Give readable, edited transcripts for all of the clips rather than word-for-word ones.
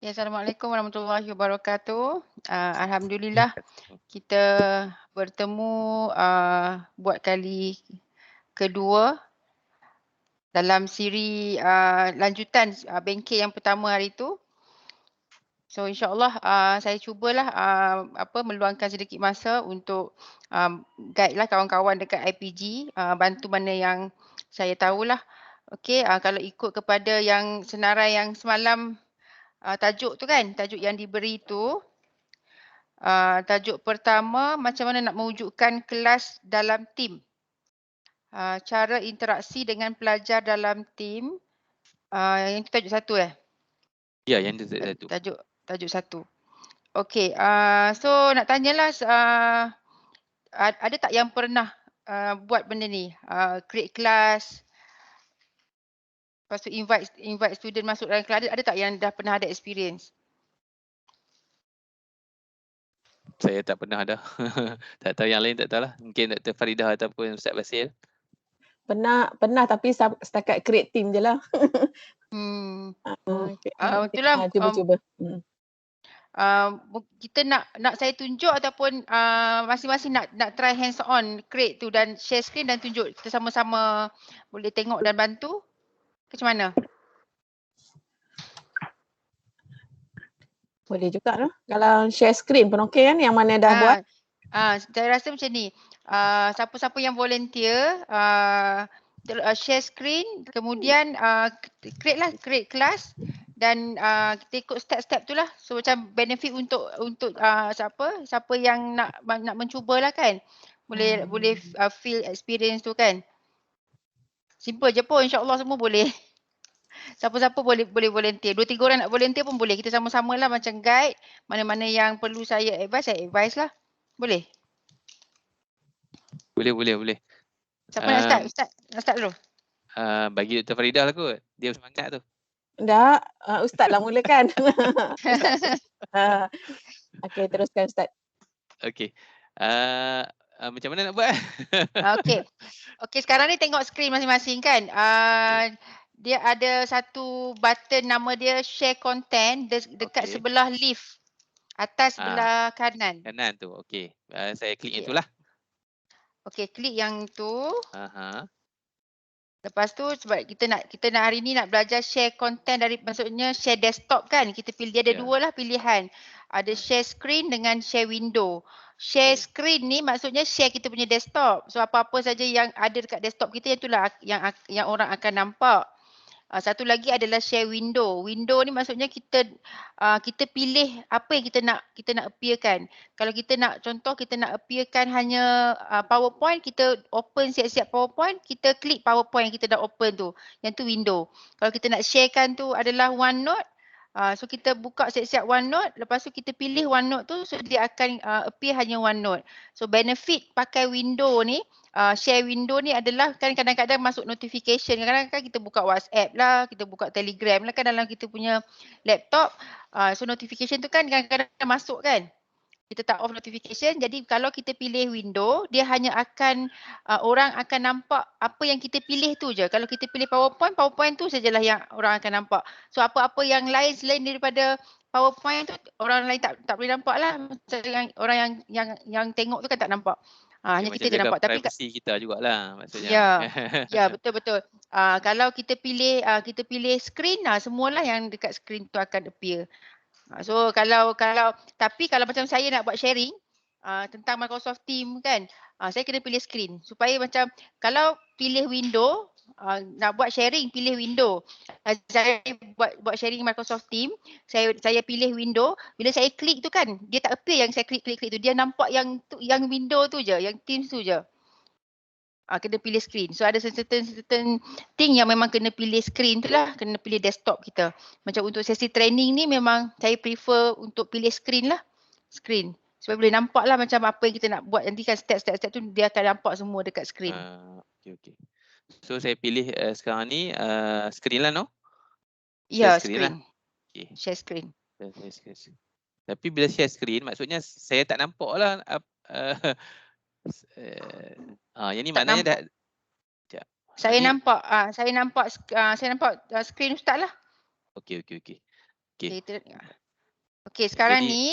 Ya, Assalamualaikum warahmatullahi wabarakatuh. Alhamdulillah kita bertemu buat kali kedua dalam siri lanjutan bengkel yang pertama hari itu. So insya-Allah saya cubalah meluangkan sedikit masa untuk guide lah kawan-kawan dekat IPG, bantu mana yang saya tahulah. Okey, kalau ikut kepada yang senarai yang semalam tajuk tu kan, tajuk yang diberi tu. Tajuk pertama, macam mana nak mewujudkan kelas dalam tim. Cara interaksi dengan pelajar dalam tim. Yang itu tajuk satu Ya, yang tu satu. Tajuk satu. Okey, so nak tanyalah, ada tak yang pernah buat benda ni? Create kelas, lepas tu invite student masuk dalam kelas. Ada tak yang dah pernah ada experience? Saya tak pernah dah. Tak tahu yang lain tak tahulah. Mungkin Dr. Faridah ataupun Ustaz Basil. Pernah tapi setakat create team je lah. Itulah, Cuba-cuba. kita nak saya tunjuk ataupun masing-masing nak try hands on create tu dan share screen dan tunjuk, kita sama-sama boleh tengok dan bantu ke macam mana? Boleh juga lah. Kalau share screen pun okey kan, yang mana dah buat. Saya rasa macam ni, siapa-siapa yang volunteer share screen, kemudian create kelas dan kita ikut step-step tu lah. So macam benefit untuk siapa yang nak mencubalah kan. Boleh feel experience tu kan. Simple je pun, insya-Allah semua boleh. Siapa-siapa boleh volunteer. 2-3 orang nak volunteer pun boleh. Kita sama-samalah macam guide, mana-mana yang perlu saya advise lah. Boleh? Boleh. Siapa nak start? Ustaz, nak start dulu. Bagi Dr. Faridah lah kot. Dia semangat tu. Dah, Ustaz lah mulakan. Okey, teruskan Ustaz. Okey. Macam mana nak buat? Okey, sekarang ni tengok skrin masing-masing kan. Dia ada satu button nama dia share content dekat sebelah lift. Atas sebelah kanan. Kanan tu. Okey. Saya klik itulah. Okey, klik yang tu. Aha. Lepas tu sebab kita nak hari ni nak belajar share content maksudnya share desktop kan. Kita pilih, dia ada dua lah pilihan. Ada share screen dengan share window. Share screen ni maksudnya share kita punya desktop. So apa-apa saja yang ada dekat desktop kita, itulah yang orang akan nampak. Satu lagi adalah share window. Window ni maksudnya kita pilih apa yang kita nak appearkan. Kalau kita nak contoh kita nak appearkan hanya PowerPoint, kita open siap-siap PowerPoint, kita klik PowerPoint yang kita dah open tu. Yang tu window. Kalau kita nak sharekan tu adalah OneNote, so kita buka siap-siap OneNote, lepas tu kita pilih OneNote tu, so dia akan appear hanya OneNote. So benefit pakai window ni, share window ni adalah kan kadang-kadang masuk notification. Kadang-kadang kita buka WhatsApp lah, kita buka Telegram lah kan dalam kita punya laptop. So notification tu kan kadang-kadang masuk kan. Kita tak off notification. Jadi kalau kita pilih window, dia hanya akan orang akan nampak apa yang kita pilih tu je. Kalau kita pilih PowerPoint tu sajalah yang orang akan nampak. So apa-apa yang lain selain daripada PowerPoint tu orang lain tak boleh nampak lah. Macam orang yang tengok tu kan tak nampak. Hanya kita je nampak. Tapi privacy kita jugalah maksudnya. Ya, betul. Kalau kita pilih screen, semualah yang dekat screen tu akan appear. So kalau macam saya nak buat sharing tentang Microsoft Teams kan, saya kena pilih screen supaya macam kalau pilih window, nak buat sharing pilih window. Saya buat sharing Microsoft Teams, saya pilih window, bila saya klik tu kan dia tak appear yang saya klik tu, dia nampak yang window tu je, yang Teams tu je. Kena pilih screen. So ada certain thing yang memang kena pilih screen tu lah, kena pilih desktop kita. Macam untuk sesi training ni memang saya prefer untuk pilih screen lah. Screen. Supaya boleh nampak lah macam apa yang kita nak buat. Nanti kan step-step tu dia akan nampak semua dekat screen. Okey. So saya pilih sekarang ni screen lah no? Ya, screen. Okay. Share screen. Tapi bila share screen maksudnya saya tak nampak lah yang ni maknanya dah saya nampak screen Ustaz lah. Okey. Okey. Okey, sekarang Jadi ni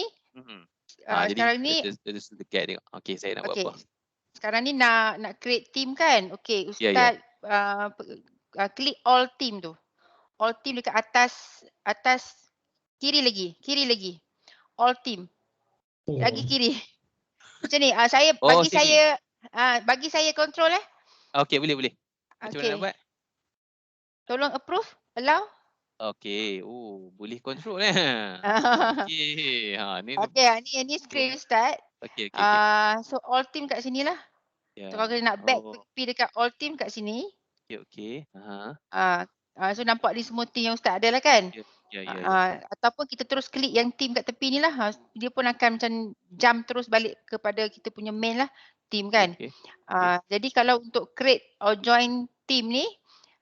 jadi sekarang ni terus dekat tengok. Okey, saya nak buat okey. apa? Sekarang ni nak create team kan? Okey, Ya, ya. Ustaz klik all team tu. All team dekat atas kiri lagi. All team. Lagi kiri. Macam ni. Saya Oh, sini. bagi saya control Okey, boleh. Macam mana nak Okey. buat? Tolong approve, allow. Okey. Oh, boleh control Okey. Ni Okey, ni okey. screen Ustaz. Okey. So all team kat sini lah. Ya. So kalau kita nak back Oh, pergi dekat all team kat sini. okey. So nampak ni semua team yang Ustaz ada lah kan? Ya. Ataupun kita terus klik yang team kat tepi ni lah. Dia pun akan macam jump terus balik kepada kita punya main lah. Team kan? Okey. Jadi kalau untuk create or join team ni,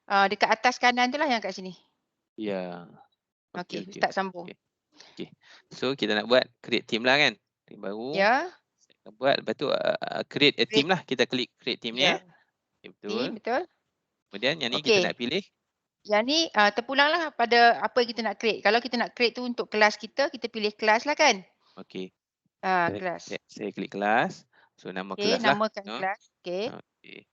dekat atas kanan tu lah yang kat sini. Ya. Okey, Ustaz sambung. Okey. So kita nak buat create team lah kan? Team baru. Ya. Kita buat, lepas tu create a team lah. Kita klik create team ni Ya. Okay, betul. Team, betul. Kemudian yang ni kita Okey. nak pilih. Yang ni terpulanglah pada apa yang kita nak create. Kalau kita nak create tu untuk kelas kita pilih kelas lah kan? Okey. Kelas. Saya klik kelas. So nama Okey, kelas lah. namakan kelas. Okey. Okey.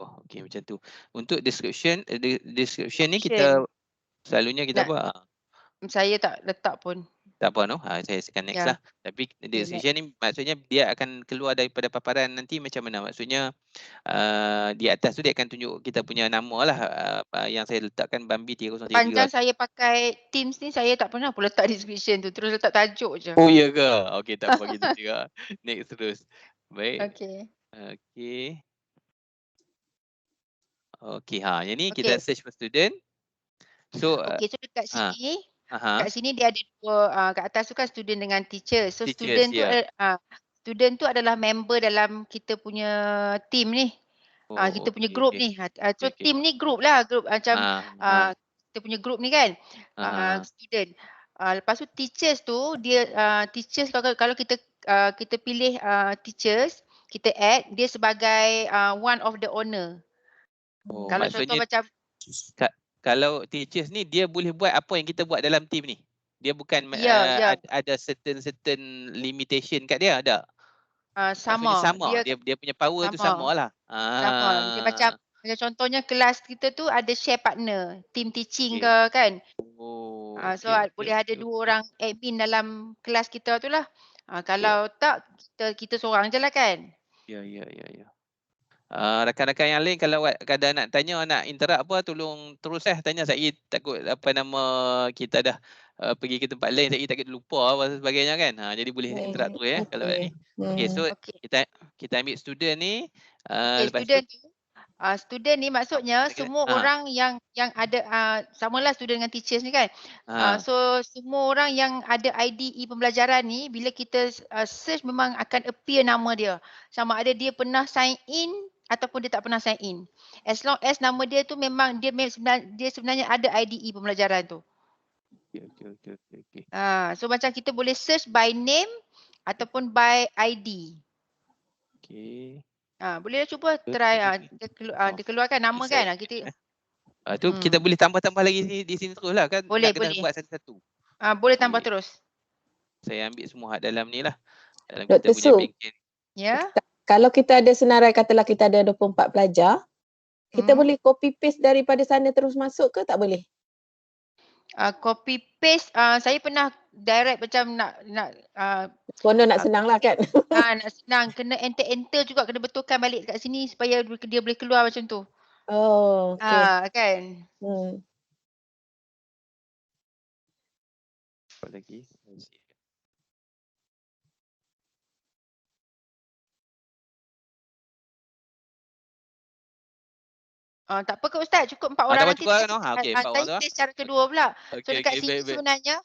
Wah, okey macam tu. Untuk description ni kita selalunya kita apa? Saya tak letak pun. Tak apa saya tekan next lah. Tapi description ni maksudnya dia akan keluar daripada paparan nanti macam mana? Maksudnya di atas tu dia akan tunjuk kita punya nama lah yang saya letakkan Bambi 303. Panjang saya pakai Teams ni saya tak pernah pun letak description tu. Terus letak tajuk je. Oh ya ke? Okey tak apa gitu juga. Next terus. Baik. Okey. Yang ni kita search for student. So so dekat sini kat sini dia ada dua kat atas tu kan student dengan teacher. So teachers, student tu adalah member dalam kita punya team ni. Kita punya group ni. So team ni group lah, group macam kita punya group ni kan. Student. Lepas tu teachers tu dia teachers kalau kita pilih teachers, kita add dia sebagai one of the owner. Kalau contoh macam kalau teachers ni dia boleh buat apa yang kita buat dalam team ni. Dia bukan ada certain limitation kat dia, ada. Sama. Dia punya power tu samalah. Sama. Dia macam contohnya kelas kita tu ada share partner, team teaching ke kan. So boleh ada dua orang admin dalam kelas kita tu lah. Kalau tak kita seorang je lah kan. Ya. Rakan-rakan yang lain kalau kadang nak tanya, nak interact apa, tolong terus tanya saya. Takut apa nama kita dah pergi ke tempat lain, saya takut lupa apa sebagainya kan. Jadi boleh interact tu kalau ni. Okey, so kita ambil student ni. Lepas student ni maksudnya semua orang yang ada samalah student dengan teachers ni kan. So semua orang yang ada IDE pembelajaran ni bila kita search memang akan appear nama dia. Sama ada dia pernah sign in ataupun dia tak pernah sign in. As long as nama dia tu memang dia sebenarnya ada IDE pembelajaran tu. Okey. So macam kita boleh search by name ataupun by ID. Okey. Boleh cuba try dia keluarkan nama kan. Kita tu kita boleh tambah-tambah lagi di sini terus lah kan. Boleh. Kena buat satu-satu. Boleh tambah terus. Saya ambil semua dalam ni lah. Dalam Dr. kita punya banking. Ya. Kalau kita ada senarai, katalah kita ada 24 pelajar, kita boleh copy paste daripada sana terus masuk ke tak boleh? Copy paste saya pernah direct macam nak konon nak senang lah kan. Nak senang, kena enter juga, kena betulkan balik kat sini supaya dia boleh keluar macam tu. Oh, okey. Kan. Apa lagi? Tak apa ke Ustaz, cukup 4 orang nanti. Okey, 4 orang tu. Saya secara kedua pula. So dekat sini sebenarnya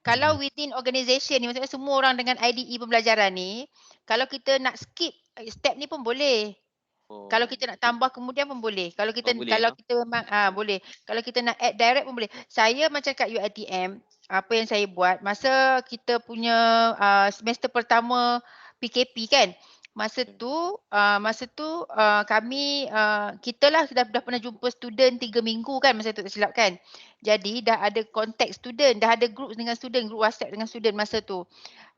kalau within organisation ni, maksudnya semua orang dengan IDE pembelajaran ni, kalau kita nak skip step ni pun boleh. Kalau kita nak tambah kemudian pun boleh. Kalau kita boleh, kalau no? kita memang boleh. Kalau kita nak add direct pun boleh. Saya macam kat UiTM, apa yang saya buat masa kita punya semester pertama PKP kan. Masa tu kami kita lah dah pernah jumpa student 3 minggu kan masa tu tak silap kan. Jadi dah ada contact student, dah ada group dengan student, group WhatsApp dengan student masa tu.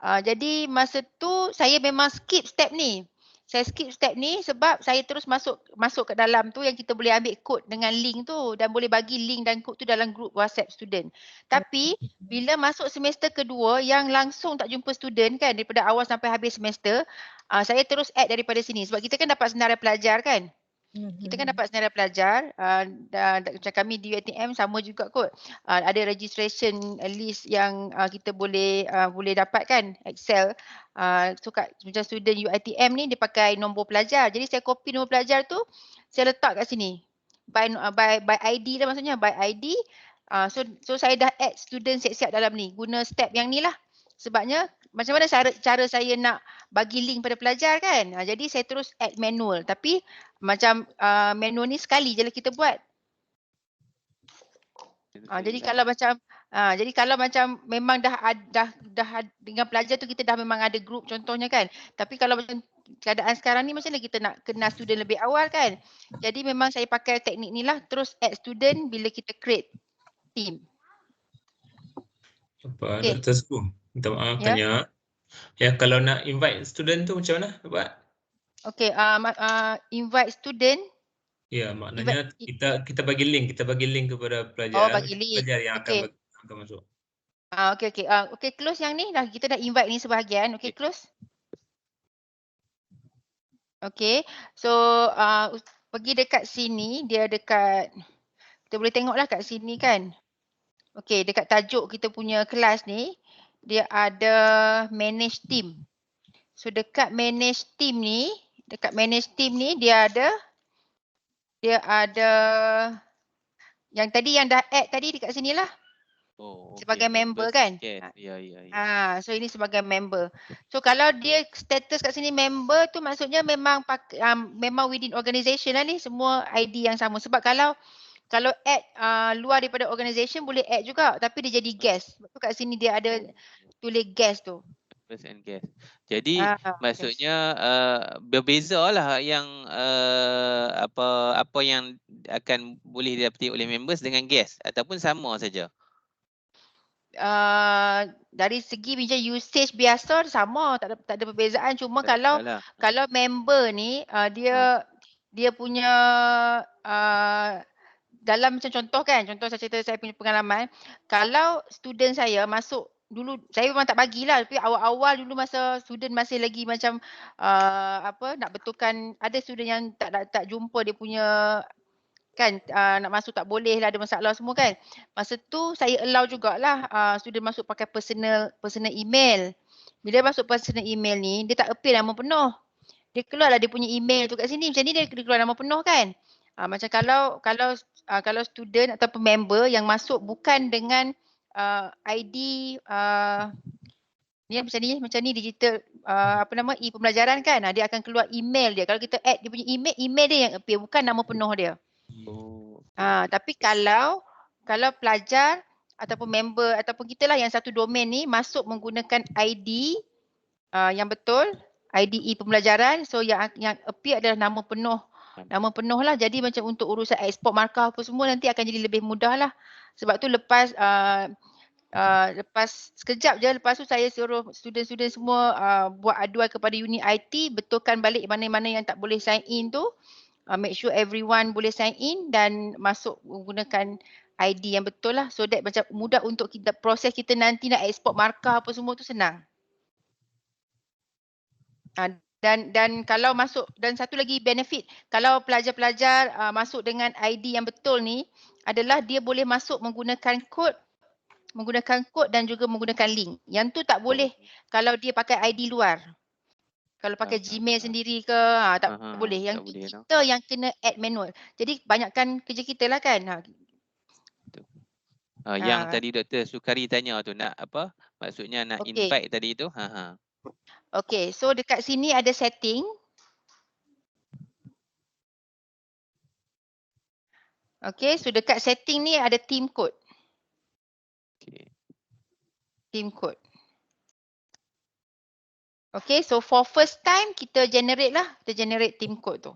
Jadi masa tu saya memang skip step ni. Saya skip step ni sebab saya terus masuk ke dalam tu yang kita boleh ambil kod dengan link tu dan boleh bagi link dan kod tu dalam group WhatsApp student. Tapi bila masuk semester kedua yang langsung tak jumpa student kan daripada awal sampai habis semester, saya terus add daripada sini sebab kita kan dapat senarai pelajar kan. Kita kan dapat senarai pelajar macam kami di UiTM sama juga kot. Ada registration list yang kita boleh dapatkan Excel. So macam student UiTM ni dia pakai nombor pelajar. Jadi saya copy nombor pelajar tu, saya letak kat sini. By ID lah maksudnya, by ID. So saya dah add student siap-siap dalam ni. Guna step yang ni lah. Sebabnya macam mana cara saya nak bagi link pada pelajar kan. Jadi saya terus add manual. Tapi macam manual ni sekali je lah kita buat. Jadi kalau macam memang dah dengan pelajar tu kita dah memang ada group contohnya kan. Tapi kalau macam keadaan sekarang ni macam mana kita nak kenal student lebih awal kan. Jadi memang saya pakai teknik ni lah terus add student bila kita create team. Okay. Dr. Sku, minta maaf tanya. Ya, kalau nak invite student tu macam mana buat? Okay, invite student. Ya, maknanya kita bagi link kepada pelajar. Bagi link. Pelajar yang akan masuk. Okay, close yang ni dah, kita dah invite ni sebahagian. Okay, close. Okay, so pergi dekat sini, dia dekat, kita boleh tengoklah kat sini kan. Okay, dekat tajuk kita punya kelas ni, dia ada manage team. So dekat manage team ni dia ada yang tadi yang dah add tadi dekat sini lah. Sebagai member kan. Ya. So ini sebagai member. So kalau dia status kat sini member tu maksudnya memang memang within organisation lah ni, semua ID yang sama. Sebab kalau add luar daripada organisation boleh add juga tapi dia jadi guest. Sebab tu kat sini dia ada tulis guest tu. Jadi maksudnya berbezalah yang apa yang akan boleh didapati oleh members dengan guest ataupun sama saja. Dari segi macam usage biasa sama, tak ada perbezaan. Cuma kalau member ni dia punya dalam macam contoh saya cerita saya punya pengalaman. Kalau student saya masuk dulu, saya memang tak bagilah, tapi awal-awal dulu masa student masih lagi macam nak betulkan, ada student yang tak jumpa dia punya kan, nak masuk tak boleh lah, ada masalah semua kan. Masa tu saya allow jugalah student masuk pakai personal email. Bila masuk personal email ni, dia tak appear nama penuh. Dia keluarlah dia punya email tu kat sini. Macam ni dia keluar nama penuh kan. Macam kalau student ataupun member yang masuk bukan dengan ID ni macam ni digital e-pembelajaran kan, dia akan keluar email dia. Kalau kita add dia punya email dia yang appear, bukan nama penuh dia. Tapi kalau pelajar ataupun member ataupun kita lah yang satu domain ni masuk menggunakan ID yang betul, ID e-pembelajaran, so yang appear adalah nama penuh lah. Jadi macam untuk urusan ekspor markah apa semua nanti akan jadi lebih mudah lah. Sebab tu lepas sekejap je lepas tu saya suruh student-student semua buat aduan kepada unit IT, betulkan balik mana-mana yang tak boleh sign in tu. Make sure everyone boleh sign in dan masuk menggunakan ID yang betul lah. So that macam mudah untuk kita proses kita nanti nak ekspor markah apa semua tu senang. Dan kalau masuk, dan satu lagi benefit, kalau pelajar-pelajar masuk dengan ID yang betul ni adalah dia boleh masuk menggunakan kod dan juga menggunakan link. Yang tu tak boleh kalau dia pakai ID luar. Kalau pakai Gmail sendiri ke tak boleh. Yang tu kita yang kena add manual. Jadi banyakkan kerja kita lah kan. Yang tadi Dr. Sukari tanya tu nak apa? Maksudnya nak invite tadi tu. Okay, so dekat sini ada setting. Okay, so dekat setting ni ada team code. Okay. Team code. Okay, so for first time kita generate lah. Kita generate team code tu.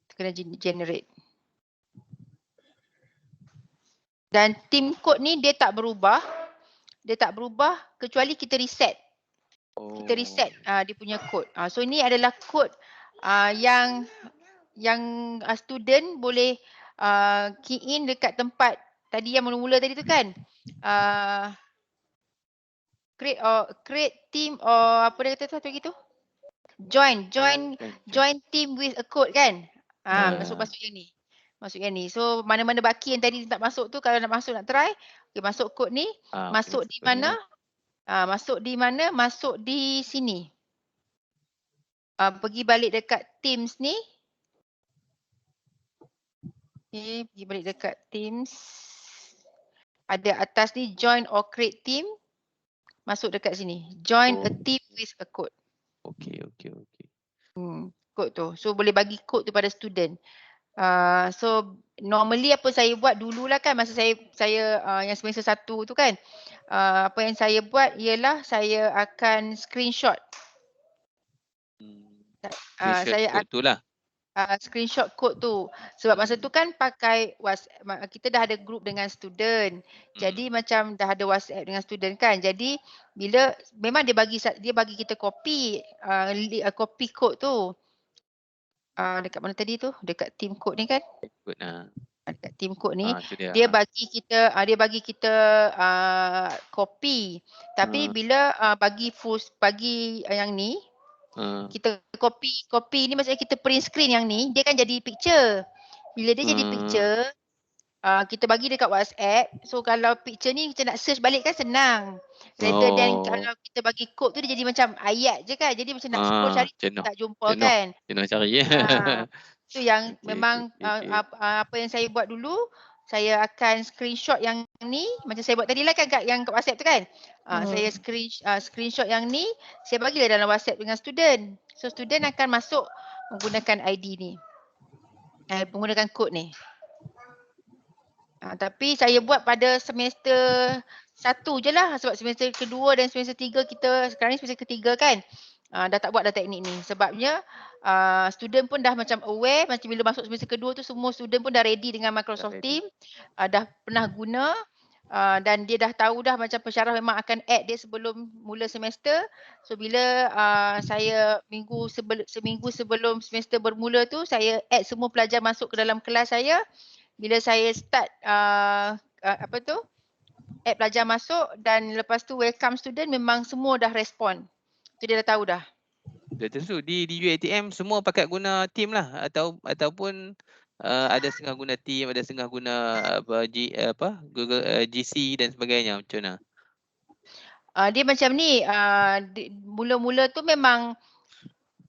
Kita kena generate. Dan team code ni dia tak berubah. Dia tak berubah kecuali kita reset. Kita reset dia punya code. So ini adalah code yang student boleh key in dekat tempat tadi yang mula-mula tadi tu kan. Create team or apa dia kata tu satu lagi tu? Join team with a code kan. Masuk yang ni. Masuk yang ni. So mana-mana baki yang tadi tak masuk tu, kalau nak masuk nak try, okay, masuk kod ni, masuk di mana? Masuk di mana? Masuk di sini. Pergi balik dekat Teams ni. Okay, pergi balik dekat Teams. Ada atas ni join or create team. Masuk dekat sini. Join a team with a code. Okay. Code tu. So boleh bagi code tu pada student. So normally apa saya buat dululah kan masa saya yang semester 1 tu kan. Apa yang saya buat ialah saya akan screenshot. Saya code tu lah. Screenshot code tu. Sebab masa tu kan pakai WhatsApp, kita dah ada group dengan student. Jadi macam dah ada WhatsApp dengan student kan. Jadi bila memang dia bagi kita copy copy code tu. Dekat mana tadi tu? Dekat team code ni kan? Dekat team code ni dia bagi kita copy. Tapi bila bagi yang ni kita copy ni maksudnya kita print screen yang ni, dia kan jadi picture. Bila dia jadi picture, kita bagi dekat WhatsApp. So kalau picture ni kita nak search balik kan senang. Rather than kalau kita bagi code tu dia jadi macam ayat je kan. Jadi macam nak scroll cari tak jumpa kan. Jenuh cari. Itu yang memang apa yang saya buat dulu. Saya akan screenshot yang ni. Macam saya buat tadi lah kan yang kat WhatsApp tu kan. Saya screenshot yang ni. Saya bagilah dalam WhatsApp dengan student. So student akan masuk menggunakan ID ni. Menggunakan kod ni. Tapi saya buat pada semester 1 je lah. Sebab semester kedua dan semester 3 kita, sekarang ni semester ketiga kan. Dah tak buat dah teknik ni. Sebabnya student pun dah macam aware. Macam bila masuk semester kedua tu semua student pun dah ready dengan Microsoft Teams. Dah pernah guna. Dan dia dah tahu dah macam pensyarah memang akan add dia sebelum mula semester. So bila saya seminggu sebelum semester bermula tu, saya add semua pelajar masuk ke dalam kelas saya. Bila saya start add pelajar masuk dan lepas tu welcome student, memang semua dah respon. Tu dia dah tahu dah. Tentu di UiTM semua pakai guna team lah ataupun ada setengah guna team, ada setengah guna Google GC dan sebagainya, macam mana? Dia macam ni, mula-mula tu memang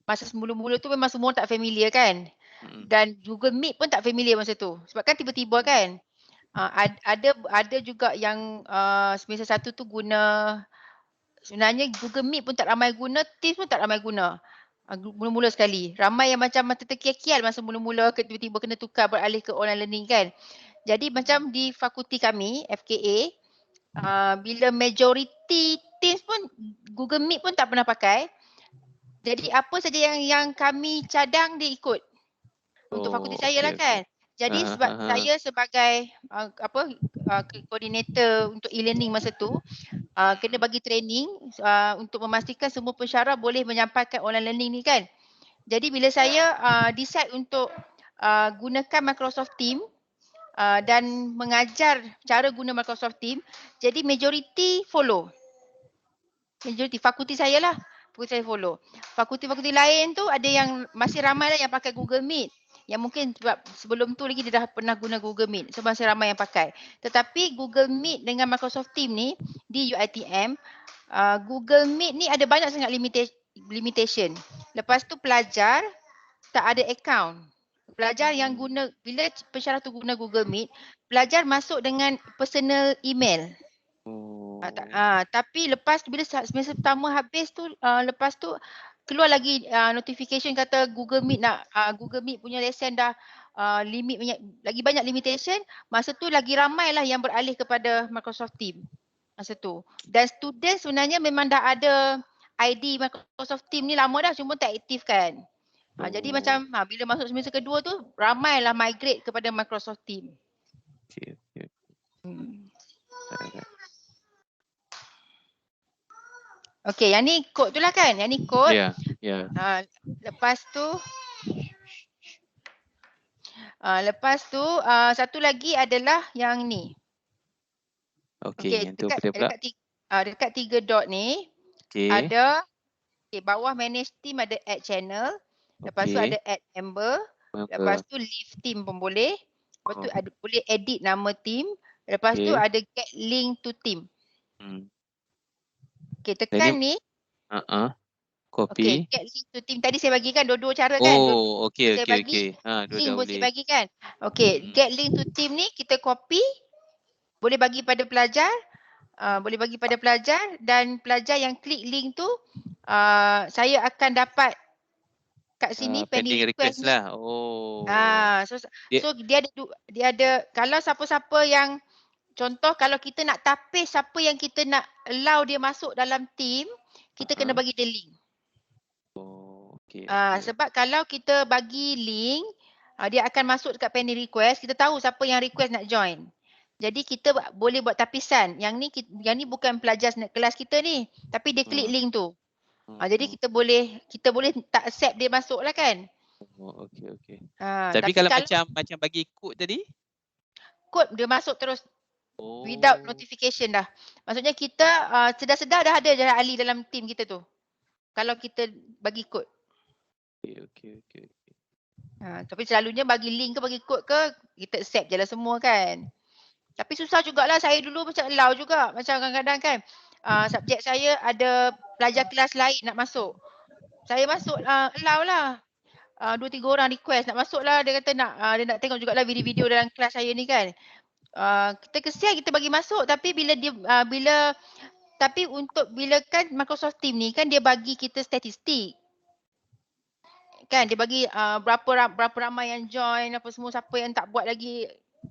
masa mula-mula tu memang semua tak familiar kan. Dan Google Meet pun tak familiar masa tu. Sebab kan tiba-tiba kan. Ada juga yang semester 1 tu guna, sebenarnya Google Meet pun tak ramai guna, Teams pun tak ramai guna. Mula-mula sekali. Ramai yang macam terkial-kial masa mula-mula tiba-tiba kena tukar beralih ke online learning kan. Jadi macam di fakulti kami, FKA, bila majority Teams pun, Google Meet pun tak pernah pakai. Jadi apa saja yang kami cadang dia ikut. Untuk fakulti saya lah kan. Jadi sebab saya sebagai koordinator untuk e-learning masa tu, kena bagi training untuk memastikan semua pensyarah boleh menyampaikan online learning ni kan. Jadi bila saya decide untuk gunakan Microsoft Teams dan mengajar cara guna Microsoft Teams, jadi majority follow. Majority fakulti saya lah. Fakulti saya follow. Fakulti-fakulti lain tu ada yang masih ramai lah yang pakai Google Meet. Yang mungkin sebab sebelum tu lagi dia dah pernah guna Google Meet. So masih ramai yang pakai. Tetapi Google Meet dengan Microsoft Teams ni di UiTM, Google Meet ni ada banyak sangat limitation. Lepas tu pelajar tak ada account. Pelajar yang guna, bila pensyarah tu guna Google Meet, pelajar masuk dengan personal email. Tapi lepas bila semester pertama habis tu, lepas tu keluar lagi notification kata Google Meet punya lesen dah lagi banyak limitation, masa tu lagi ramailah yang beralih kepada Microsoft Teams masa tu. Dan student sebenarnya memang dah ada ID Microsoft Teams ni lama dah, cuma tak aktifkan. Jadi macam bila masuk semester kedua tu ramailah migrate kepada Microsoft Teams. Okay. Okey, yang ni kod tu lah kan? Yang ni kod. Ya. Lepas tu satu lagi adalah yang ni. Okey, yang tu apa dia pula? Dekat 3 dot ni ada bawah manage team ada add channel. Lepas tu ada add member. Lepas tu leave team pun boleh. Lepas tu ada boleh edit nama team. Lepas tu ada get link to team. Okey, tekan ni. Copy. Get link to team. Tadi saya bagikan dua-dua cara kan. Okey. Saya bagi link pun saya bagikan. Okey, get link to team ni kita copy. Boleh bagi pada pelajar. Dan pelajar yang klik link tu saya akan dapat kat sini pending request ni. Lah. So dia ada kalau siapa-siapa yang contoh kalau kita nak tapis siapa yang kita nak allow dia masuk dalam team, kita kena bagi dia link. Sebab kalau kita bagi link, dia akan masuk dekat pending request, kita tahu siapa yang request nak join. Jadi kita boleh buat tapisan. Yang ni bukan pelajar kelas kita ni, tapi dia klik link tu. Jadi kita boleh tak accept dia masuk lah kan. Okey. Tapi kalau macam bagi kod tadi? Kod dia masuk terus without notification dah. Maksudnya kita sedar-sedar dah ada jalan ahli dalam team kita tu. Kalau kita bagi kod. Okey. Tapi selalunya bagi link ke bagi kod ke kita accept je lah semua kan. Tapi susah jugalah, saya dulu macam allow juga. Macam kadang-kadang kan subjek saya ada pelajar kelas lain nak masuk. Saya masuk allow lah. 2-3 orang request nak masuk lah. Dia kata dia nak tengok jugalah video-video dalam kelas saya ni kan. Kita kesian kita bagi masuk tapi bila kan Microsoft Team ni kan dia bagi kita statistik. Kan dia bagi berapa ramai yang join, apa semua, siapa yang tak buat lagi.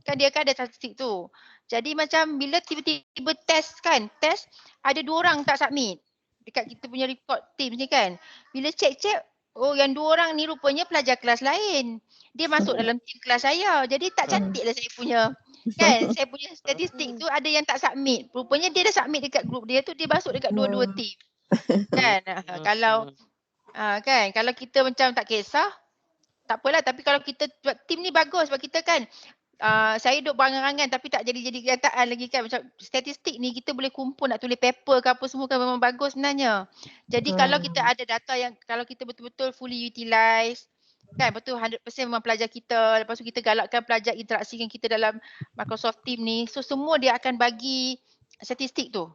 Kan dia kan ada statistik tu. Jadi macam bila tiba-tiba test ada 2 orang tak submit dekat kita punya report team ni kan. Bila check yang 2 orang ni rupanya pelajar kelas lain. Dia masuk dalam team kelas saya. Jadi tak cantik lah saya punya. Kan saya punya statistik tu ada yang tak submit. Rupanya dia dah submit dekat group dia tu, dia masuk dekat dua-dua team. Kan kalau kita macam tak kisah tak apalah, tapi kalau kita buat team ni bagus sebab kita kan saya duduk berangan-angan tapi tak jadi kenyataan lagi kan. Macam statistik ni kita boleh kumpul nak tulis paper ke apa semua kan memang bagus sebenarnya. Jadi kalau kita ada data yang kalau kita betul-betul fully utilize kan, betul 100% memang pelajar kita, lepas tu kita galakkan pelajar interaksi dengan kita dalam Microsoft Team ni, so semua dia akan bagi statistik tu.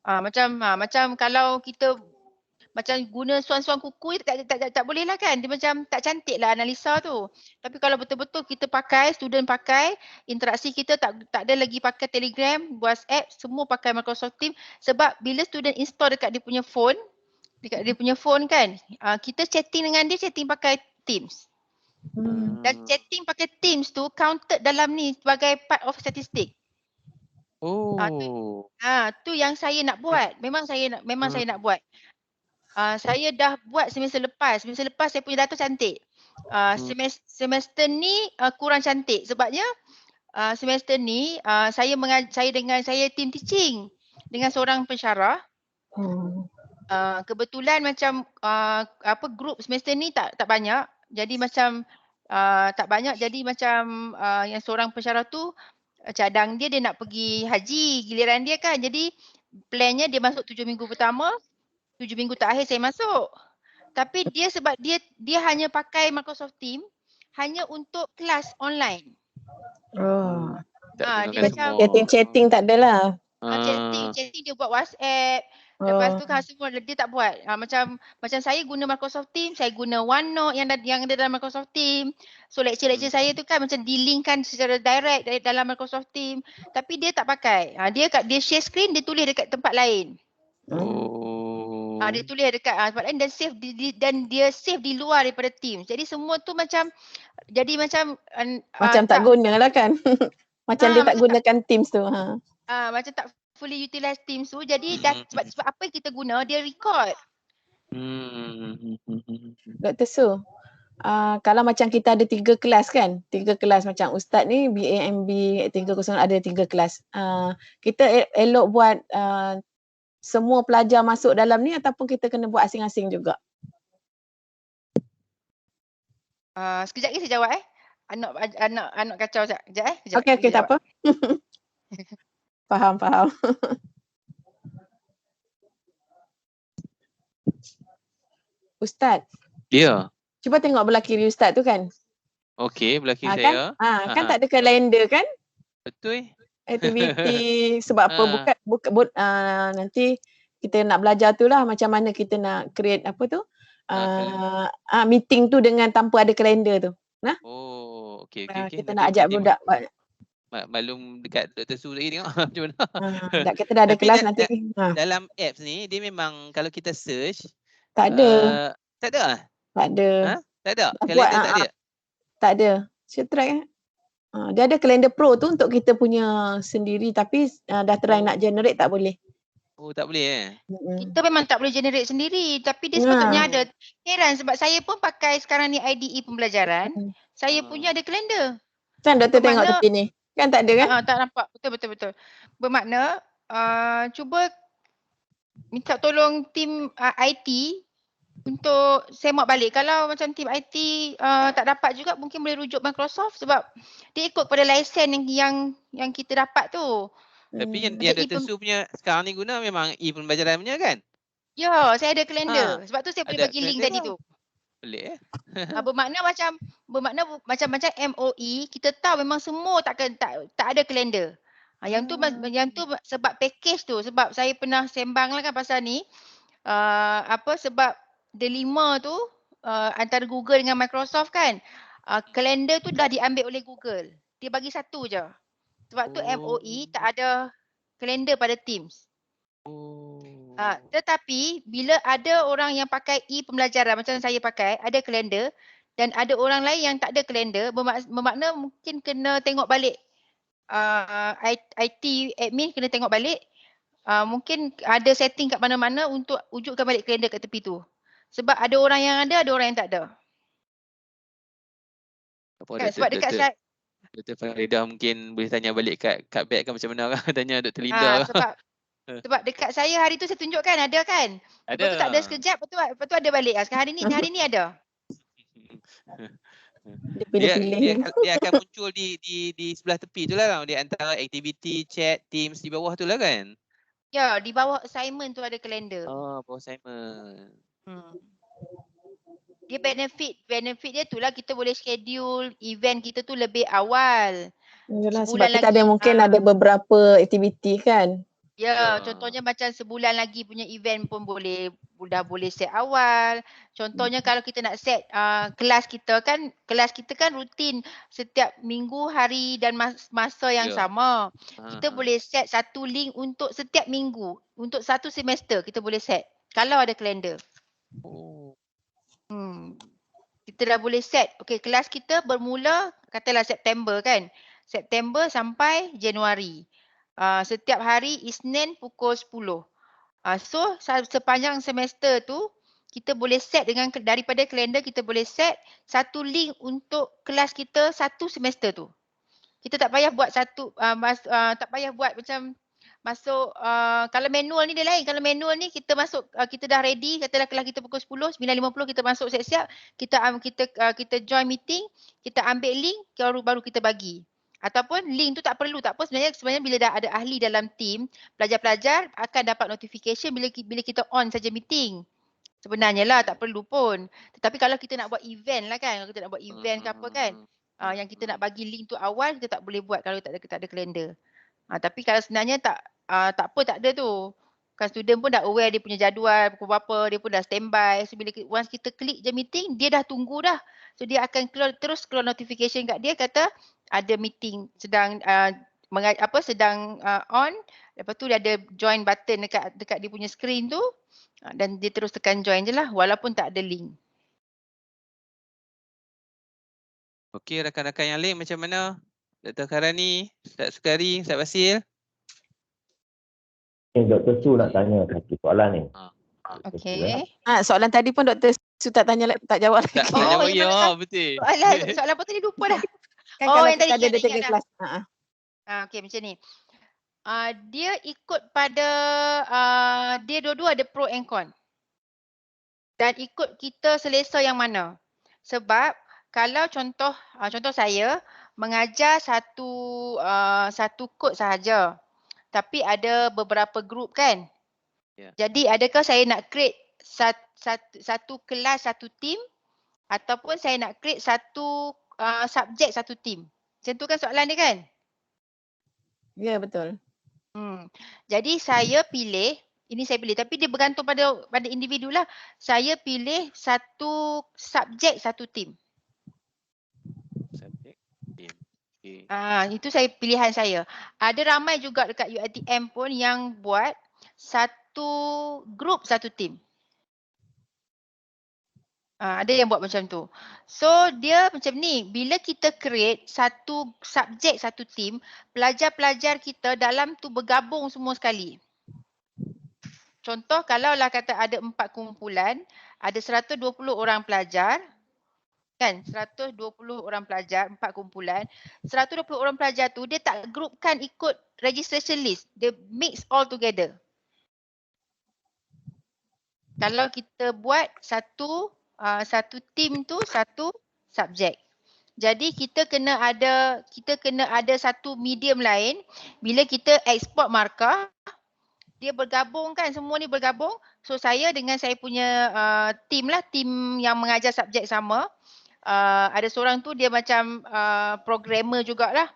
Macam kalau kita macam guna suan-suan kuku tak boleh lah kan. Dia macam tak cantik lah analisa tu. Tapi kalau betul-betul kita pakai, student pakai, interaksi kita tak ada lagi pakai Telegram, WhatsApp, semua pakai Microsoft Teams. Sebab bila student install dekat dia punya phone kan, kita chatting dengan dia, chatting pakai Teams. Dan chatting pakai Teams tu counted dalam ni sebagai part of statistik. Tu yang saya nak buat. Memang saya nak buat. Saya dah buat semester lepas. Semester lepas saya punya data cantik. Semester ni kurang cantik. Sebabnya semester ni saya team teaching dengan seorang pensyarah. Kebetulan macam group semester ni tak banyak. Jadi macam tak banyak. Jadi macam yang seorang pensyarah tu cadang dia nak pergi haji giliran dia kan. Jadi plannya dia masuk 7 minggu pertama. 7 minggu terakhir saya masuk. Tapi dia sebab dia hanya pakai Microsoft Teams hanya untuk kelas online. Dia macam chatting tak adalah. Chatting dia buat WhatsApp. Lepas tu kan semua dia tak buat. Macam saya guna Microsoft Teams, saya guna OneNote yang ada dalam Microsoft Teams. So lecture saya tu kan macam di-linkkan secara direct dari dalam Microsoft Teams. Tapi dia tak pakai. Dia share screen, dia tulis dekat tempat lain. Dia tulis dekat tempat lain dan save dan dia save di luar daripada Teams. Jadi semua tu macam Macam tak guna lah kan. Macam dia tak gunakan Teams tu. Macam tak fully utilize Teams tu. Jadi sebab apa yang kita guna, dia record. Dr. Su, kalau macam kita ada 3 kelas kan, 3 kelas macam Ustaz ni BAMB 301 ada 3 kelas. Kita elok buat semua pelajar masuk dalam ni ataupun kita kena buat asing-asing juga? Sekejap lagi saya jawab Anak kacau sekejap. Okey, tak apa. Faham. Ustaz. Ya. Cuba tengok belah kiri Ustaz tu kan. Okey, belah kiri kan? saya. Kan tak ada kalender kan? Betul. Aktiviti sebab apa bukan nanti kita nak belajar tu lah macam mana kita nak create apa tu meeting tu dengan tanpa ada kalender tu. Okey. Kita nak ajak budak maklum dekat Dr. Su lagi tengok macam mana. Kita dah ada kelas nanti. Dalam apps ni dia memang kalau kita search tak ada. Tak ada? Tak ada. Tak ada? Kalender tak ada? Tak ada. Saya try dia ada kalender pro tu untuk kita punya sendiri tapi dah try nak generate tak boleh. Tak boleh Kita memang tak boleh generate sendiri tapi dia sepatutnya ada. Heran sebab saya pun pakai sekarang ni IDE pembelajaran. Saya punya ada kalender. Kan doktor tengok tepi ni. Kan tak ada kan? Tak nampak. Betul. Bermakna cuba minta tolong tim IT untuk semak balik. Kalau macam tim IT tak dapat juga mungkin boleh rujuk Microsoft sebab dia ikut pada lesen yang kita dapat tu. Tapi yang Dr. Su punya sekarang ni guna memang e-pembelajaran punya kan? Ya, saya ada kalender. Sebab tu saya boleh bagi link tadi tu. Pelik Bermakna macam MOE kita tahu memang semua tak ada kalender. Yang tu sebab package tu sebab saya pernah sembang lah kan pasal ni. Sebab delima tu antara Google dengan Microsoft kan. Kalender tu dah diambil oleh Google. Dia bagi satu je. Sebab tu MOE tak ada kalender pada Teams. Tetapi bila ada orang yang pakai e-pembelajaran macam saya pakai, ada kalender dan ada orang lain yang tak ada kalender, bermakna mungkin kena tengok balik. IT admin kena tengok balik. Mungkin ada setting kat mana-mana untuk wujudkan balik kalender kat tepi tu. Sebab ada orang yang ada orang yang tak ada. Sebab dekat slide Dr. Faridah mungkin boleh tanya balik kat back kan macam mana kan tanya Dr. Linda. Sebab dekat saya hari tu saya tunjukkan ada kan. Lepas tu tak ada sekejap lepas tu ada balik. Sekarang hari ni ada. Dia akan muncul di sebelah tepi tu lah di antara aktiviti, chat, Teams di bawah tu lah kan. Ya, di bawah assignment tu ada kalender. Bawah assignment. Dia benefit dia tu lah kita boleh schedule event kita tu lebih awal. Yalah, sebab kita ada mungkin ada beberapa aktiviti kan. Ya, contohnya macam sebulan lagi punya event pun dah boleh set awal. Contohnya kalau kita nak set kelas kita kan rutin setiap minggu, hari dan masa yang sama. Kita boleh set satu link untuk setiap minggu, untuk satu semester kita boleh set kalau ada kalender. Kita dah boleh set. Okey, kelas kita bermula katalah September kan. September sampai Januari. Setiap hari Isnin pukul 10. So sepanjang semester tu kita boleh set daripada kalender kita boleh set satu link untuk kelas kita satu semester tu. Kita tak payah buat tak payah buat macam masuk kalau manual ni dia lain. Kalau manual ni kita masuk kita dah ready katalah kelas kita pukul 10, 9.50 kita masuk siap-siap, kita join meeting, kita ambil link baru kita bagi. Ataupun link tu tak perlu, tak apa sebenarnya bila dah ada ahli dalam team, pelajar-pelajar akan dapat notification bila kita on saja meeting. Sebenarnya lah tak perlu pun. Tetapi kalau kita nak buat event lah kan, kalau kita nak buat event ke apa kan, yang kita nak bagi link tu awal kita tak boleh buat kalau tak ada kalender. Tapi kalau sebenarnya tak apa, tak ada tu. Kan student pun dah aware dia punya jadual, pukul berapa, dia pun dah standby. So bila once kita klik je meeting, dia dah tunggu dah. So dia akan terus keluar notification kat dia kata ada meeting sedang sedang on. Lepas tu dia ada join button dekat dia punya screen tu. Dan dia terus tekan join je lah walaupun tak ada link. Okey, rakan-rakan yang lain macam mana? Dr. Karani, Ustaz Sukari, Ustaz Basil. Dr. Su nak tanya satu soalan ni. Okey. Soalan tadi pun Dr. Su tak tanya, tak jawab lagi. Tak jawab yang ya, mana betul. Soalan apa tadi lupa dah. Kan Oh, kalau yang kita tadi ada ingat tiga dah. kelas. Okey, macam ni. Dia ikut pada dia dua-dua ada pro and con. Dan ikut kita selesa yang mana. Sebab kalau contoh saya mengajar satu kod sahaja. Tapi ada beberapa group kan. Yeah. Jadi adakah saya nak create satu kelas satu team ataupun saya nak create satu subjek satu team. Macam tu kan soalan dia kan? Ya, betul. Jadi saya pilih, tapi dia bergantung pada individu lah. Saya pilih satu subjek satu team. Subjek, team. Okay. Itu pilihan saya. Ada ramai juga dekat UiTM pun yang buat satu group satu team. Ada yang buat macam tu. So dia macam ni, bila kita create satu subjek satu team, pelajar-pelajar kita dalam tu bergabung semua sekali. Contoh kalau lah kata ada 4 kumpulan, ada 120 orang pelajar, kan? 120 orang pelajar, 4 kumpulan. 120 orang pelajar tu dia tak groupkan ikut registration list. Dia mix all together. Kalau kita buat satu team tu satu subjek. Jadi kita kena ada satu medium lain bila kita export markah, dia bergabung kan, semua ni bergabung. So saya dengan saya punya team yang mengajar subjek sama. Ada seorang tu dia macam programmer jugalah,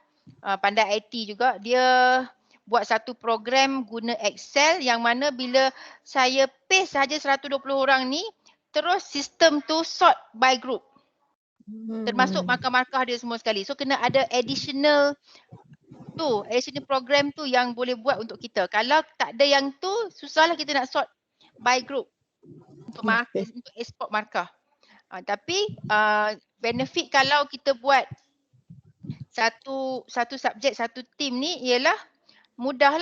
pandai IT juga. Dia buat satu program guna Excel yang mana bila saya paste saja 120 orang ni, terus sistem tu sort by group. Termasuk markah-markah dia semua sekali. So kena ada additional program tu yang boleh buat untuk kita. Kalau tak ada yang tu, susahlah kita nak sort by group untuk export markah. Tapi benefit kalau kita buat satu subjek satu team ni ialah mudah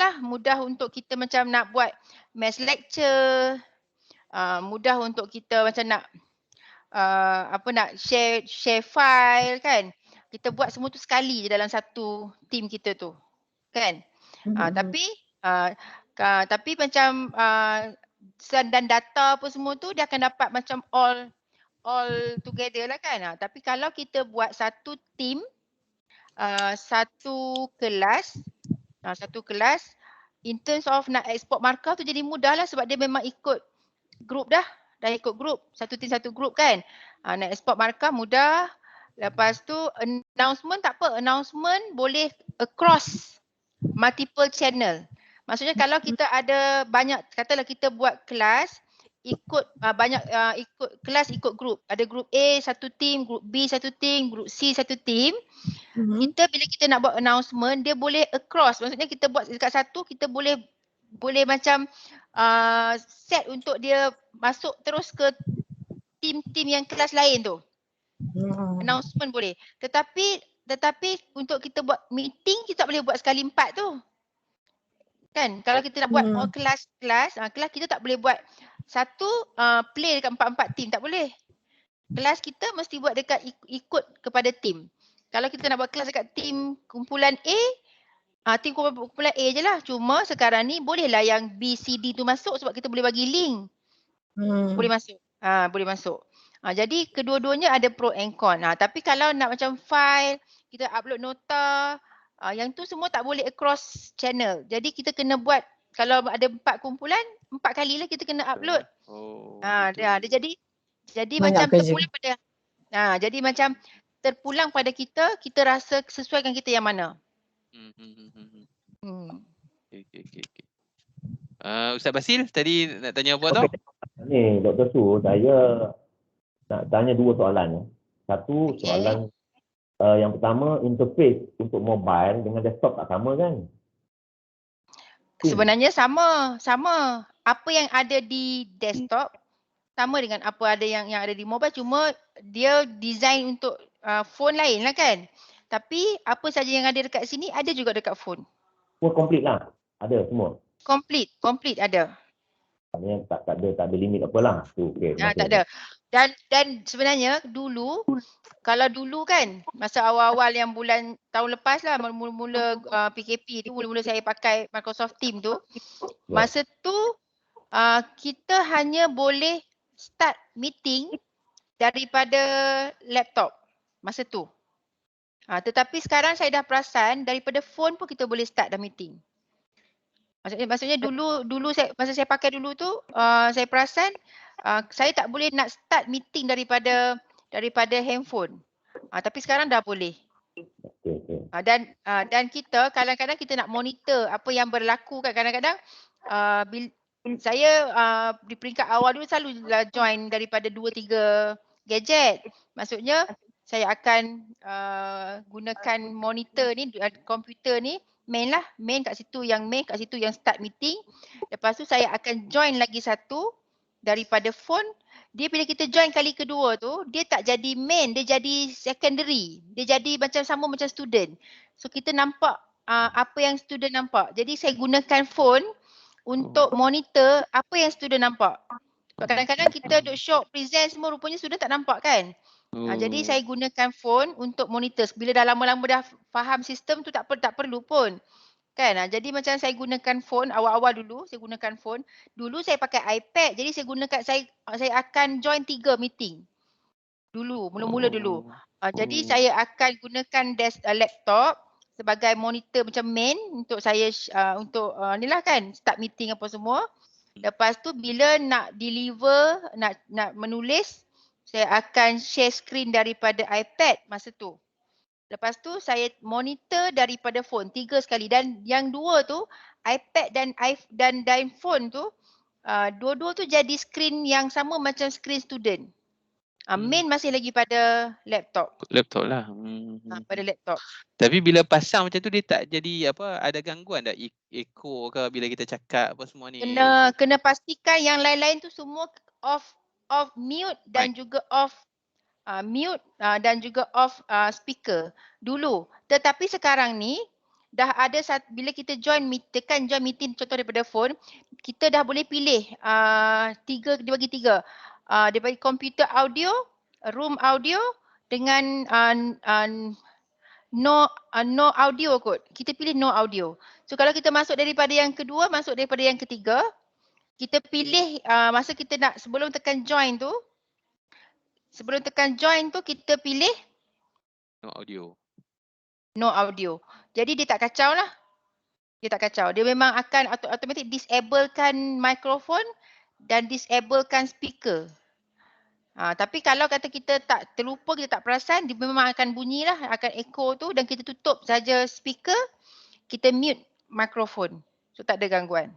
untuk kita macam nak buat mass lecture, mudah untuk kita macam nak nak share file kan. Kita buat semua tu sekali je dalam satu team kita tu. Kan? Tapi macam dan data apa semua tu dia akan dapat macam all together lah kan. Tapi kalau kita buat satu team, satu kelas, in terms of nak export markah tu jadi mudah lah sebab dia memang ikut group dah ikut group, satu team satu group kan. Nak export markah mudah. Lepas tu announcement tak apa, announcement boleh across multiple channel. Maksudnya kalau kita ada banyak, katalah kita buat kelas ikut ikut kelas ikut group. Ada group A satu team, group B satu team, group C satu team. Kita bila kita nak buat announcement dia boleh across. Maksudnya kita buat dekat satu, kita boleh macam set untuk dia masuk terus ke team-team yang kelas lain tu. Announcement boleh. Tetapi untuk kita buat meeting kita tak boleh buat sekali 4 tu. Kan? Kalau kita nak buat all kelas kita tak boleh buat satu play dekat 4 team, tak boleh. Kelas kita mesti buat dekat ikut kepada team. Kalau kita nak buat kelas dekat team kumpulan A, team kumpulan A je lah. Cuma sekarang ni bolehlah yang B, C, D tu masuk sebab kita boleh bagi link. Boleh masuk. Boleh masuk. Jadi kedua-duanya ada pro and con. Tapi kalau nak macam file, kita upload nota, yang tu semua tak boleh across channel. Jadi kita kena buat, kalau ada 4 kumpulan, 4 kali lah kita kena upload. Dia jadi macam terpulang pada jadi macam terpulang pada kita rasa sesuaikan kita yang mana. Okay. Ustaz Basil tadi nak tanya apa tau? Ni Dr. Su, saya nak tanya 2 soalan. Satu soalan yang pertama, interface untuk mobile dengan desktop tak sama kan? Sebenarnya sama. Apa yang ada di desktop sama dengan apa ada yang ada di mobile, cuma dia design untuk phone lain lah kan. Tapi apa saja yang ada dekat sini ada juga dekat phone. Semua complete lah. Ada semua. Complete ada. Maknanya tak ada limit apalah. Tu okey. Tak ada. Dan sebenarnya kalau dulu kan masa awal-awal yang bulan tahun lepas lah mula-mula PKP tu, mula-mula saya pakai Microsoft Teams tu, masa tu kita hanya boleh start meeting daripada laptop masa tu. Tetapi sekarang saya dah perasan daripada phone pun kita boleh start dah meeting. Maksudnya dulu masa saya pakai dulu tu saya perasan saya tak boleh nak start meeting daripada handphone. Tapi sekarang dah boleh. Dan kita kadang-kadang kita nak monitor apa yang berlaku kan, kadang-kadang saya di peringkat awal dulu selalu join daripada 2-3 gadget. Maksudnya saya akan gunakan monitor ni, komputer ni, main kat situ yang start meeting. Lepas tu saya akan join lagi satu daripada phone. Dia bila kita join kali kedua tu, dia tak jadi main, dia jadi secondary. Dia jadi sama macam student. So kita nampak apa yang student nampak. Jadi saya gunakan phone untuk monitor apa yang student nampak. Kadang-kadang kita duk show present semua, rupanya student tak nampak kan. Jadi saya gunakan phone untuk monitor. Bila dah lama-lama dah faham sistem tu tak perlu pun. Kan? Jadi macam saya gunakan phone awal-awal dulu, saya gunakan phone. Dulu saya pakai iPad. Jadi saya akan join 3 meeting. Mula-mula dulu. Jadi saya akan gunakan laptop sebagai monitor macam main untuk saya ni lah kan, start meeting apa semua. Lepas tu bila nak deliver, nak menulis, saya akan share screen daripada iPad masa tu. Lepas tu saya monitor daripada phone 3 sekali, dan yang 2 tu iPad dan phone tu dua-dua tu jadi screen yang sama macam screen student. Main masih lagi pada laptop. Laptop lah. Pada laptop. Tapi bila pasang macam tu dia tak jadi ada gangguan tak? Echo ke bila kita cakap apa semua ni? Kena pastikan yang lain-lain tu semua off mute dan juga off mute dan juga off speaker dulu. Tetapi sekarang ni dah ada bila kita tekan join meeting contoh daripada phone, kita dah boleh pilih dia bagi 3. Dia bagi computer audio, room audio dengan no audio kot. Kita pilih no audio. So kalau kita masuk daripada yang kedua, masuk daripada yang ketiga, kita pilih masa kita nak sebelum tekan join tu kita pilih no audio. Jadi dia tak kacau lah. Dia memang akan automatic disablekan mikrofon dan disablekan speaker. Tapi kalau kata kita tak terlupa, kita tak perasan, dia memang akan bunyi lah, akan echo tu, dan kita tutup saja speaker, kita mute mikrofon. So tak ada gangguan.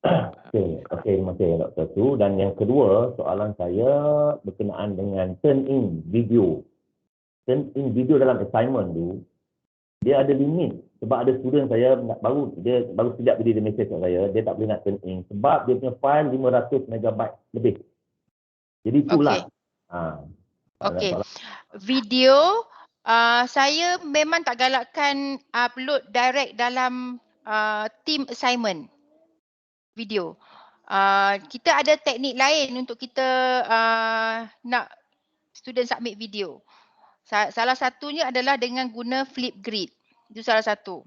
Okey, terima kasih Dr. Su. Dan yang kedua, soalan saya berkenaan dengan turn in video. Turn in video dalam assignment tu, dia ada limit. Sebab ada student saya baru sekejap tadi dia message kat saya, dia tak boleh nak turn in sebab dia punya file 500 MB lebih. Jadi itulah. Okey. Video saya memang tak galakkan upload direct dalam team assignment video. Kita ada teknik lain untuk kita nak student submit video. Salah satunya adalah dengan guna Flipgrid. Itu salah satu.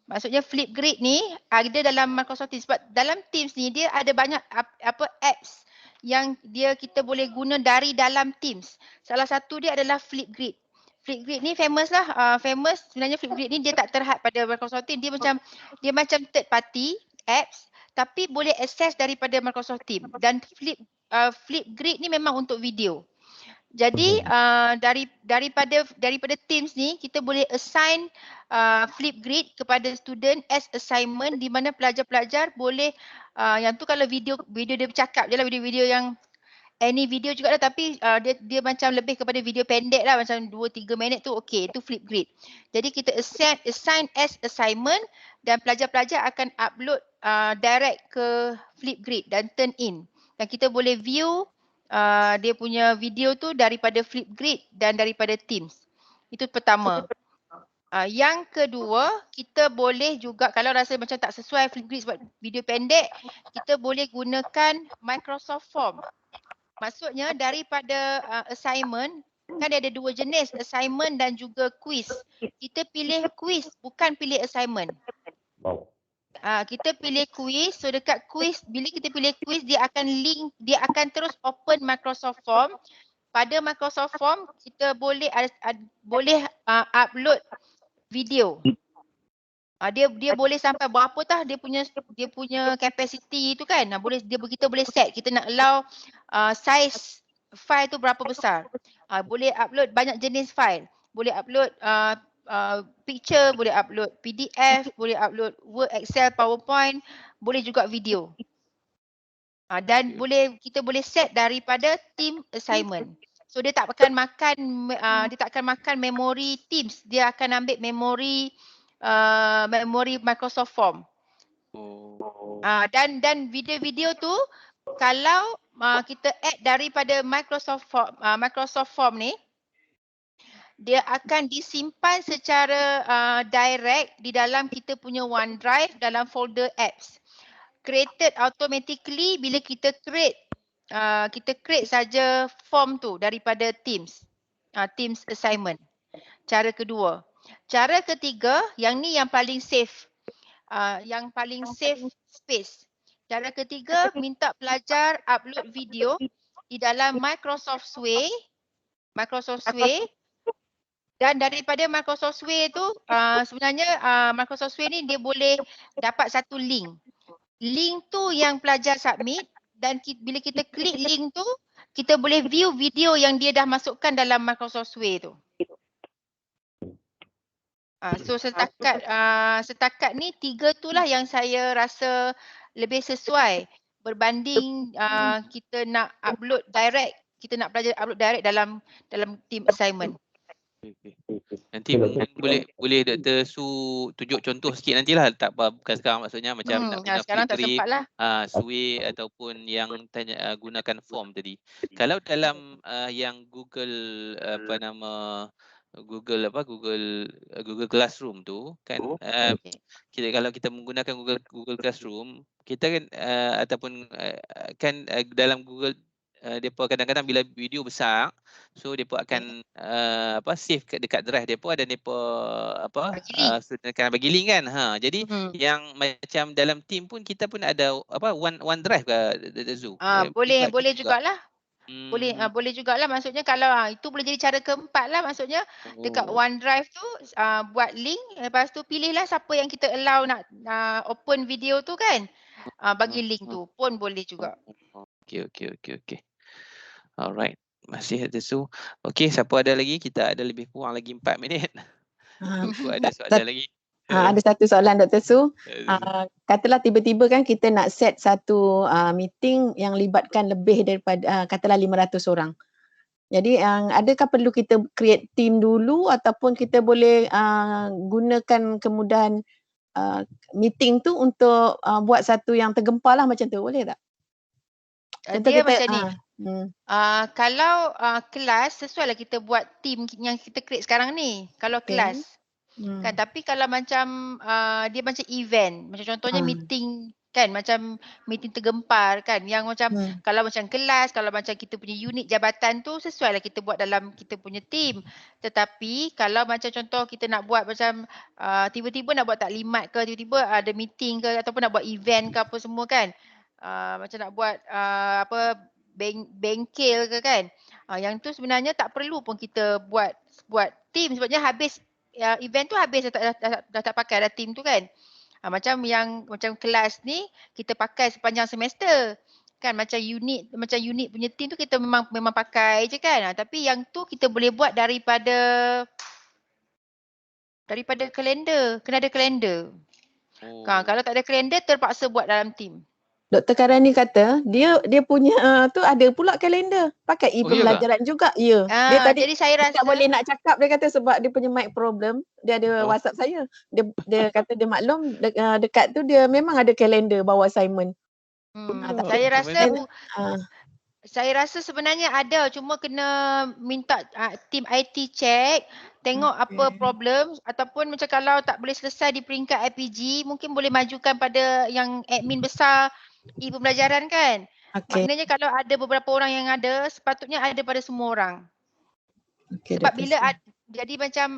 Maksudnya Flipgrid ni ada dalam Microsoft Teams. Sebab dalam Teams ni dia ada banyak apps yang kita boleh guna dari dalam Teams. Salah satu dia adalah Flipgrid. Flipgrid ni famous lah. Sebenarnya Flipgrid ni dia tak terhad pada Microsoft Teams. Dia macam third party apps tapi boleh access daripada Microsoft Teams. Dan Flipgrid ni memang untuk video. Jadi daripada Teams ni kita boleh assign Flipgrid kepada student as assignment, di mana pelajar-pelajar boleh yang tu kalau video dia bercakap je lah, video-video yang any video juga lah, tapi dia macam lebih kepada video pendek lah, macam 2-3 minit tu okey, itu Flipgrid. Jadi kita assign as assignment dan pelajar-pelajar akan upload direct ke Flipgrid dan turn in. Dan kita boleh view dia punya video tu daripada Flipgrid dan daripada Teams. Itu pertama. Yang kedua, kita boleh juga kalau rasa macam tak sesuai Flipgrid sebab video pendek, kita boleh gunakan Microsoft Form. Maksudnya daripada assignment, kan dia ada dua jenis, assignment dan juga quiz. Kita pilih quiz, bukan pilih assignment. Wow. Kita pilih quiz, so dekat quiz, bila kita pilih quiz, dia akan terus open Microsoft Form. Pada Microsoft Form, kita boleh upload video. Dia boleh sampai berapa tah dia punya capacity tu kan. Kita boleh set, kita nak allow size file tu berapa besar. Boleh upload banyak jenis file. Boleh upload picture, boleh upload PDF, boleh upload Word, Excel, PowerPoint, boleh juga video. Dan kita boleh set daripada team assignment. So dia tak akan makan memori Teams, dia akan ambil memori Microsoft Form. Dan video-video tu kalau kita add daripada Microsoft Form ni, dia akan disimpan secara direct di dalam kita punya OneDrive dalam folder apps. Created automatically bila kita create saja form tu daripada Teams. Teams assignment. Cara kedua. Cara ketiga, yang ni yang paling safe. Yang paling safe space. Cara ketiga, minta pelajar upload video di dalam Microsoft Sway. Dan daripada Microsoft Sway tu, sebenarnya Microsoft Sway ni dia boleh dapat satu link. Link tu yang pelajar submit dan bila kita klik link tu, kita boleh view video yang dia dah masukkan dalam Microsoft Sway tu. So setakat ni 3 tu lah yang saya rasa lebih sesuai berbanding kita nak upload direct, kita nak pelajar upload direct dalam team assignment. Nanti mungkin boleh Dr. Su tunjuk contoh sikit nantilah, tak apa, bukan sekarang maksudnya macam nak guna sekarang tak sempat lah. Sway ataupun yang gunakan form tadi. Kalau dalam yang Google Google Classroom tu kan, kalau kita menggunakan Google Classroom, kita kan ataupun kan dalam Google depa kadang-kadang bila video besar, so depa akan save dekat drive depa dan depa akan bagi link kan. Jadi yang macam dalam team pun kita pun ada OneDrive ke Zoo. Boleh jugalah. Boleh jugalah, maksudnya kalau itu boleh jadi cara keempat lah, maksudnya dekat OneDrive tu buat link, lepas tu pilihlah siapa yang kita allow nak open video tu kan, bagi link tu pun boleh juga. Okay. Alright, masih ada Su. Okay, siapa ada lagi? Kita ada lebih kurang lagi 4 minit. Ada soalan lagi? Ada satu soalan Dr. Su. Katalah tiba-tiba kan kita nak set satu meeting yang libatkan lebih daripada katalah 500 orang. Jadi adakah perlu kita create team dulu ataupun kita boleh gunakan kemudahan meeting tu untuk buat satu yang tergempar lah macam tu, boleh tak? Contoh Dia kita, macam ni. Kalau kelas, sesuai lah kita buat team yang kita create sekarang ni. Kalau kelas. Kan, tapi kalau macam dia macam event, macam contohnya meeting kan, macam meeting tergempar kan, yang macam kalau macam kelas, kalau macam kita punya unit jabatan tu, sesuai lah kita buat dalam kita punya team. Tetapi kalau macam contoh kita nak buat macam tiba-tiba nak buat taklimat ke, tiba-tiba ada meeting ke, ataupun nak buat event ke apa semua kan, macam nak buat bengkel ke kan, yang tu sebenarnya tak perlu pun kita buat team, sebabnya habis event tu habis dah tak pakai dah team tu kan. Macam kelas ni kita pakai sepanjang semester kan, macam unit punya team tu kita memang pakai je kan. Tapi yang tu kita boleh buat daripada kalender, kena ada kalender. Kalau tak ada kalender terpaksa buat dalam team. Dr. Karani kata dia punya tu ada pula kalender. Pakai Oh, ya ke? e-pembelajaran juga. Ya. Dia tadi Jadi saya dia tak rasa boleh nak cakap, dia kata sebab dia punya mic problem. Dia ada Oh. WhatsApp saya. Dia kata dia maklum dekat tu dia memang ada kalender bawa assignment. saya rasa Macam saya rasa sebenarnya ada, cuma kena minta tim IT check, tengok apa problem, ataupun macam kalau tak boleh selesai di peringkat IPG, mungkin boleh majukan pada yang admin besar e-pembelajaran kan. Okey. Maknanya kalau ada beberapa orang yang ada, sepatutnya ada pada semua orang. Okey, Sebab Dr. bila Su. jadi macam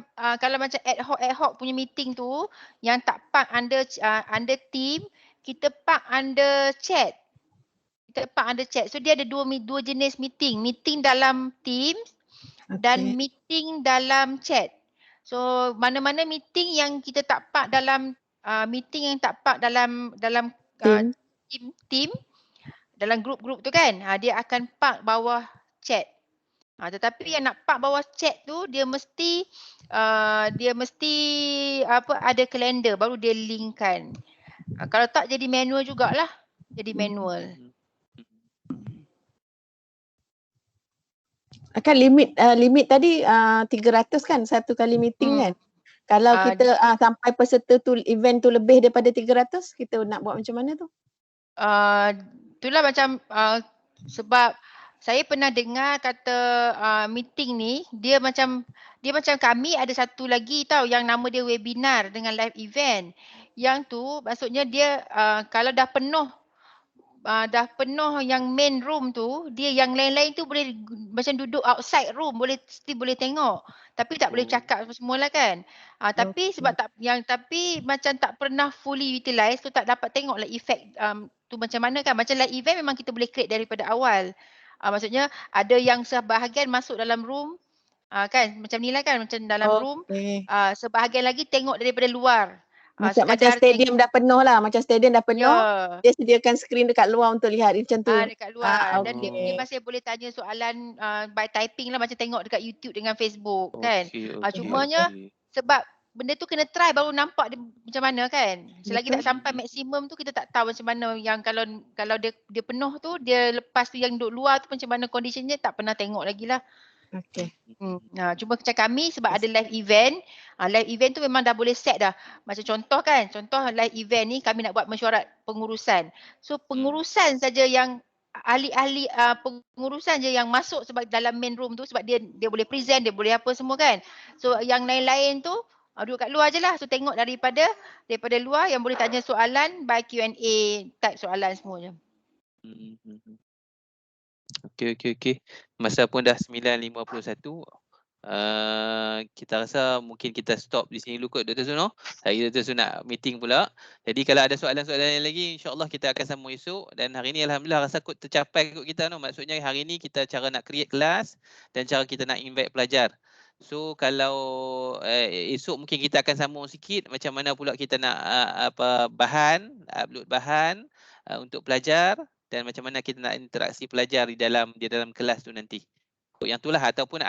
kalau macam ad hoc punya meeting tu yang tak park under team, kita park under chat. Kita park under chat. So dia ada dua jenis meeting. Meeting dalam Teams dan meeting dalam chat. So mana-mana meeting yang kita tak park dalam meeting yang tak park dalam team dalam grup-grup tu kan, dia akan park bawah chat. Tetapi yang nak park bawah chat tu dia mesti ada kalender baru dia linkkan. Kalau tak jadi manual jugalah. Jadi manual. Akan limit tadi 300 kan satu kali meeting kan. Kalau kita sampai peserta tu event tu lebih daripada 300, kita nak buat macam mana tu? Itulah macam sebab saya pernah dengar kata meeting ni dia macam kami ada satu lagi tau yang nama dia webinar dengan live event. Yang tu maksudnya dia kalau dah penuh yang main room tu, dia yang lain-lain tu boleh macam duduk outside room, still boleh tengok. Tapi tak boleh cakap semualah kan. Tapi sebab tapi macam tak pernah fully utilize tu, tak dapat tengoklah efek tu macam mana kan. Macam live event memang kita boleh create daripada awal. Maksudnya ada yang sebahagian masuk dalam room kan, macam ni lah kan, macam dalam room. Sebahagian lagi tengok daripada luar. Macam stadium dah penuh lah. Macam stadium dah penuh, dia sediakan skrin dekat luar untuk lihat macam tu. Dekat luar. Dan dia masih boleh tanya soalan by typing lah, macam tengok dekat YouTube dengan Facebook kan. Cumanya sebab benda tu kena try baru nampak dia macam mana kan. Selagi tak sampai maksimum tu kita tak tahu macam mana yang kalau dia penuh tu, dia lepas tu yang duduk luar tu macam mana conditionnya tak pernah tengok lagi lah. Okey. Cuma macam kami sebab ada live event tu memang dah boleh set dah. Macam contoh live event ni kami nak buat mesyuarat pengurusan. So pengurusan saja yang ahli-ahli pengurusan je yang masuk sebab dalam main room tu sebab dia boleh present, dia boleh apa semua kan. So yang lain-lain tu duduk kat luar je lah. So tengok daripada luar yang boleh tanya soalan by Q&A, type soalan semuanya. Okey. Masa pun dah 9.51. Kita rasa mungkin kita stop di sini dulu kot Dr. Su. Hari Dr. Su nak meeting pula. Jadi kalau ada soalan-soalan yang lagi, insya-Allah kita akan sambung esok. Dan hari ni alhamdulillah rasa kot tercapai kot kita. Maksudnya hari ni kita cara nak create kelas dan cara kita nak invite pelajar. So kalau esok mungkin kita akan sambung sikit macam mana pula kita nak upload bahan untuk pelajar dan macam mana kita nak interaksi pelajar di dalam kelas tu nanti. Yang itulah ataupun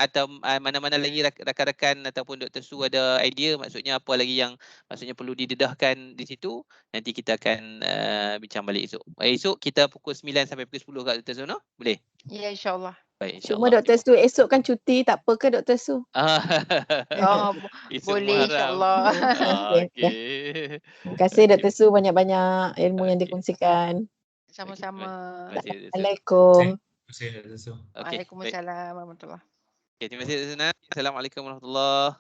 mana-mana lagi rakan-rakan ataupun Dr. Su ada idea maksudnya apa lagi yang maksudnya perlu didedahkan di situ, nanti kita akan bincang balik esok. Esok kita pukul 9 sampai pukul 10 kat Dr. Su, no? Boleh? Ya, insya-Allah. Baik, Cuma insya-Allah. Dr. Su esok kan cuti, tak apa ke Dr. Su? Boleh insya-Allah. Okey. Terima kasih Dr. Su, banyak-banyak ilmu yang dikongsikan. Sama-sama. Assalamualaikum. Terima kasih Dr. Su. Waalaikumsalam warahmatullahi. Okey, terima kasih Dr. Su. Assalamualaikum warahmatullahi.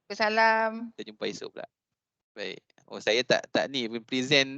Waalaikumsalam. Kita jumpa esok pula. Baik. Saya tak ni present